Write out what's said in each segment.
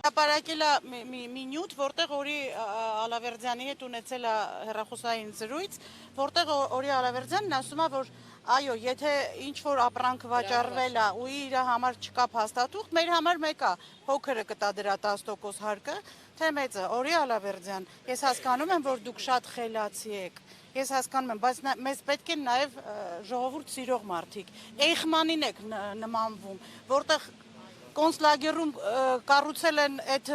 Հրապարակել է մի նյութ, որտեղ Օրի Ալավերդյանի հետ ունեցել է հեռախոսային զրույց, որտեղ Օրի Ալավերդյանն ասում է, որ այո, եթե ինչ-որ ապրանք վաճառվել է ու իր համար չկա փաստաթուղթ, մեր համար մեկ է, փոքրը կտա դրա 10% հարկը, թե մեծը։ Օրի Ալավերդյան, ես հասկանում եմ, որ դուք շատ խելացի եք, ես հասկանում եմ, բայց մեզ պետք են նաև ժողովուրդ սիրող մարդիկ։ Էյխմանին եք նմանվում, որտեղ կոնցլագերում կառուցել են այդ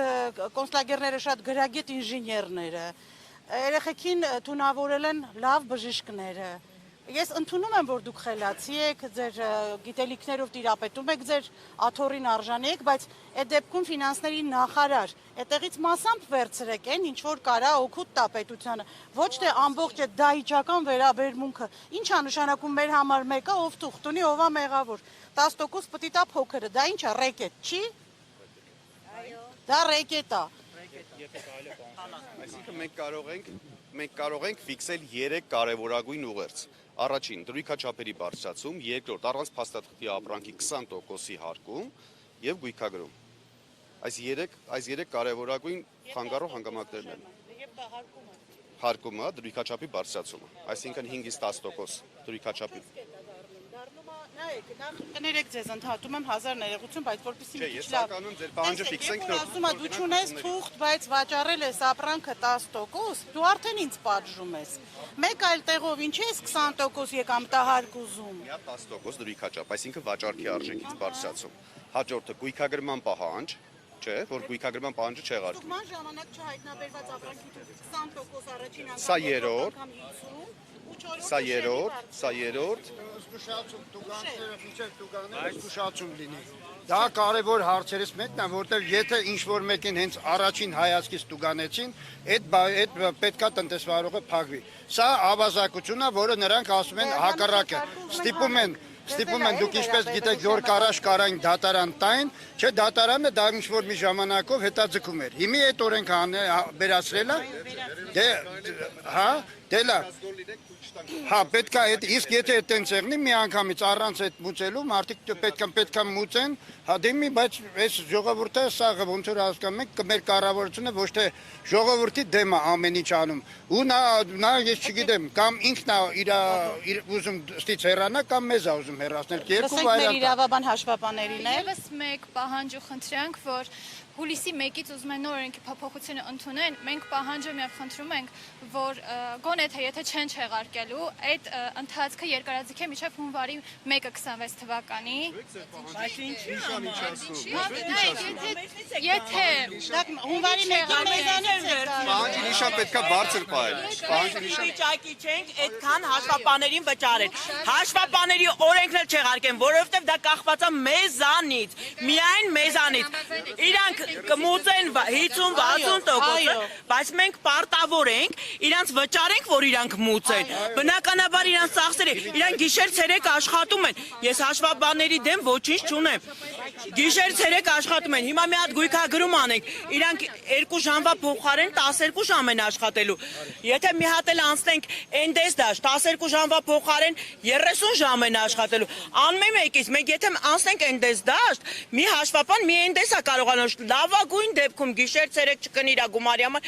կոնցլագերները շատ գրագետ ինժեներները, երեխեքին թունավորել են լավ բժիշկները։ Ես ընդունում եմ, որ դուք խելացի եք, ձեր գիտելիքներով տիրապետում եք, ձեր աթոռին արժանի եք, բայց այդ դեպքում ֆինանսների նախարար, այդտեղից մասամբ վերցրեք են, ինչ որ կարա օգուտ տա պետությանը, ոչ թե ամբողջ այդ դահիճական վերաբերմունքը, ինչ է նշանակում մեր համար մեկը, ով թուղթ ունի, ով է մեղավոր, 10% պիտի տա փոքրը, դա ինչ է, ռեկետ, չի։ Դա ռեկետ է։ Այսինքն մենք կարող ենք ֆիքսել 3 կարևորագույն ուղերձ։ Առաջին դրույքաչափերի բարձրացում, երկրորդ առանց փաստաթղթի ապրանքի 20%-ի հարկում եւ գույքագրում։ Այս 3 կարևորագույն խանգարող հանգամանքներն են։ Եվ դա հարկումը, դրույքաչափի բարձրացումը, այսինքն 5-ից 10% դրույքաչափի։ Նայեք, նախ կներեք ձեզ ընդհատում եմ 1000 ներողություն, բայց որպեսզի մի քիչ լավ։ Ես ականում ձեր պահանջը ֆիքսենք նոր։ Ասում եմ, դու չունես թուղթ, բայց վաճառել ես ապրանքը 10%, դու արդեն ինձ պատժում ես։ Մեկ այլ տեղով ինչի ես 20% եկամ տահարկ ուզում։ Միա 10% դրույքաչափ, այսինքն վաճառքի արժեքից բարձրացում։ Հաջորդը գույքագրման պահանջ, չէ, որ գույքագրման պահանջը չեղարկվի։ Դուք ման ժամանակ չհայտնաբերված ապրանքի 20% առաջին անգամ։ Սա երրորդ։ Սա երրորդ։ Զգուշացում լինի։ Դա կարևոր հարցերից մեկն է, որտեղ եթե ինչ-որ մեկին հենց առաջին հայացքից տուգանեցին, այդ պետքա տնտեսվարողը փակվի։ Սա ավազակություն է, որը նրանք ասում են հակառակը։ Ստիպում են դուք ինչպես գիտեք, որ կարաշ կարային դատարան տային, չէ, դատարանը դա ինչ-որ մի ժամանակով հետաձգում էր։ Հիմի այդ օրենքը վերացրել է, դե լավ։ Հա, պետքա այդ իսկ եթե այդտենց եղնի մի անգամից առանց այդ մուծելու մարդիկ պետքա մուծեն, հա դեմի, բայց այս ժողովուրդը սաղը ոնց որ հասկանում եք, մեր կառավարությունը ոչ թե ժողովրդի դեմ է ամեն ինչ անում։ Ու նա ես չգիտեմ, կամ ինքն է իր ուզում ստից հեռանա, կամ մեզ է ուզում հեռացնել։ Երկու վայրանք։ Մեր իրավաբան հաշվապաներին է։ Եվս մեկ պահանջ ու խնդրանք, որ հուլիսի 1-ից ուզում են նոր օրենքի փոփոխությունը ընդունեն, մենք պահանջում եւ խնդրում ենք, որ գոնե թե եթե չեն չեղարկելու, այդ ընթացքը երկարաձգե մինչեւ հունվարի 1-26 թվականի։ Բայց ինչի՞ Եթե հունվարի 1-ին մեզանից է Պահանջի նիշան պետքա բարձր պահել։ Պահանջի նիշան։ Վիճակի չենք այդքան հաշվապաներին վճարել։ Հաշվապաների օրենքն էլ չեղարկեն, որովհետև դա կախված է մեզանից, միայն մեզանից։ Իրանք կմուծեն 50-60%, բայց մենք պարտավոր ենք իրանց վճարենք, որ իրանք մուծեն։ Բնականաբար իրանց ծախսերը, իրանք գիշեր-ցերեկ աշխատում են։ Ես հաշվապանների դեմ ոչինչ չունեմ։ Գիշեր-ցերեկ աշխատում են։ Հիմա մի հատ գույքագրում անենք։ Իրանք 2 ժամվա փոխարեն 12 ժամ են աշխատելու։ Եթե մի հատ էլ անցնենք էնդես դաշտ, 12 ժամվա փոխարեն 30 ժամ են աշխատելու։ Անմե մեկից մենք եթե անցնենք էնդես դաշտ, մի հաշվապան մի էնդես է կարողանալ լավագույն դեպքում գիշեր-ցերեկ չկնի իր գումարի համար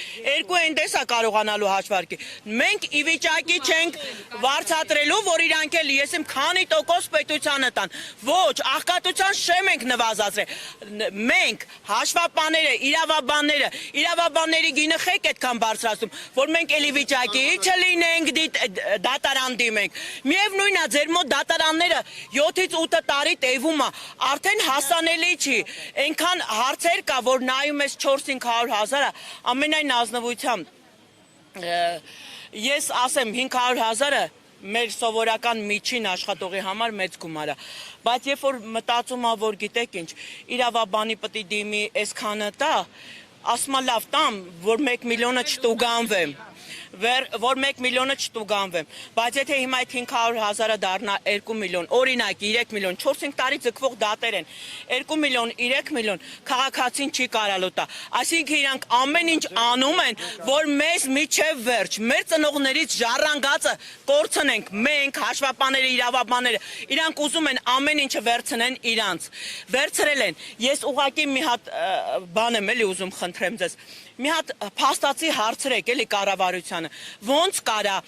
2 էնդես է կարողանալու հաշվարկի։ Մենք ի վիճակի չենք վարձատրելու, որ իրանք էլ եսեմ քանի տոկոս պետությանը տան։ Ոչ, աղքատության շեմ ենք նվազացրել։ Մենք հաշվապանները, իրավաբանների գինը խեք այդքան բարձրացնում, որ մենք էլի վիճակի չլինենք դատարան դիմենք։ Միևնույնն է, ձեր մոտ դատարանները 7-ից 8 տարի տևում է, արդեն հասանելի չի։ Այնքան հարցեր կա, որ նայում ես 4-500 հազարը, ամենայն ազնվությամբ ես ասեմ 500 հազարը մեր սովորական միջին աշխատողի համար մեծ գումար է, բայց երբ որ մտածում ա, որ գիտեք ինչ, իրավաբանի պիտի դիմի այսքանը տա, ասում ա լավ տամ, որ 1 միլիոնը չտուգանվեմ, որ 1 միլիոնը չտուգանվեմ, բայց եթե հիմա այդ 500,000-ը դառնա 2 միլիոն, օրինակ 3 միլիոն, 4-5 տարի ձգվող դատեր են, 2 միլիոն, 3 միլիոն, քաղաքացին չի կարալու տա, այսինքն իրանք ամեն ինչ անում են, որ մեզ միջև վերջ, մեր ծնողներից ժառանգածը կորցնենք, մենք, հաշվապաները, իրավաբանները, իրանք ուզում են ամեն ինչը վերցնեն իրանց, վերցրել են, ես ուղղակի մի հատ բան եմ էլի ուզում խնդրեմ ձեզ, մի հատ փաստացի հարցրեք էլի կառավարությանը, ոնց կարա,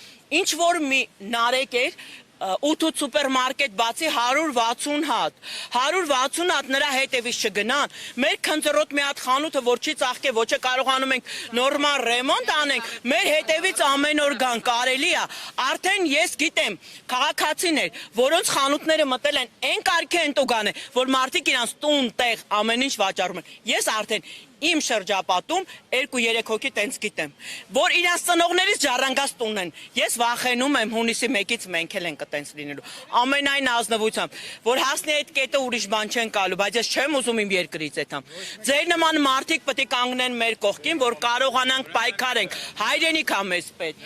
ինչ որ մի նարեկ էր, 8 սուպերմարկետ բացի 160 հատ, 160 հատ նրա հետևից չգնան, մեր քնձռոտ մի հատ խանութը, որ չի ծաղկե, ոչ է կարողանում ենք նորմալ ռեմոնտ անենք, մեր հետևից ամեն օր գան, կարելի է, արդեն ես գիտեմ, քաղաքացիներ, որոնց խանութները մտել են, այն կարգի են տուգան է, որ մարդիկ իրանց տուն, տեղ, ամեն ինչ վաճառում են, ես արդեն իմ շրջապատում 2-3 հոգի տենց գիտեմ, որ իրանց ծնողներից ժառանգած տուն են, ես վախենում եմ հունիսի 1-ից մենք էլ ենք տենց լինելու, ամենայն ազնվությամբ, որ հասնի այդ կետը ուրիշ բան չեն կալու, բայց ես չեմ ուզում իմ երկրից էտամ, ձեր նման մարդիկ պետք է կանգնեն մեր կողքին, որ կարողանանք պայքարենք, հայրենիք ա մեզ պետք։